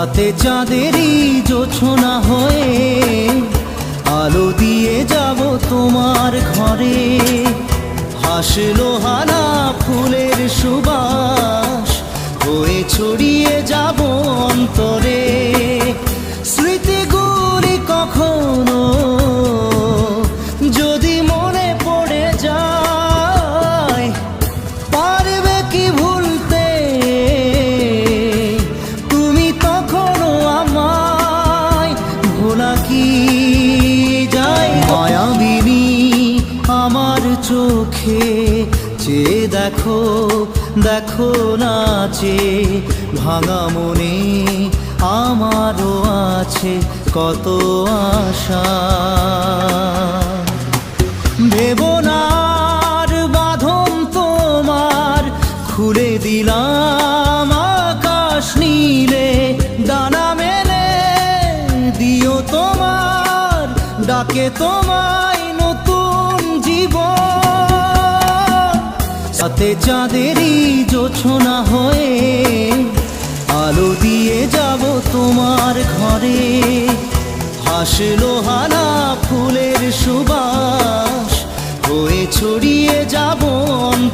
রাতে চাঁদেরই জোছনা হয়ে আলো দিয়ে যাব তোমার ঘরে। হাসলো হানা ফুলের সুবাস হয়ে ছড়িয়ে যাব অন্তরে। স্মৃতিগুলি কখনো যদি মনে পড়ে যায়, পারবে কি ভুলতে তুমি তখনও আমায়? ভোলা কি যায়? মায়াবিনী আমার চোখে চেয়ে দেখো, দেখো নাচে ভাঙা মনে আমারও আছে কত আশা। ভেবনার বাঁধন তোমার খুলে দিলাম আকাশ নীলে। ডানা মেলে দিও তোমার ডাকে তোমায় নতুন জীবন। রাতে চাঁদেরই জোছনা হয়ে আলো দিয়ে যাব তোমার ঘরে। হাসলো হানা ফুলের সুবাস হয়ে ছড়িয়ে যাব অন্তরে।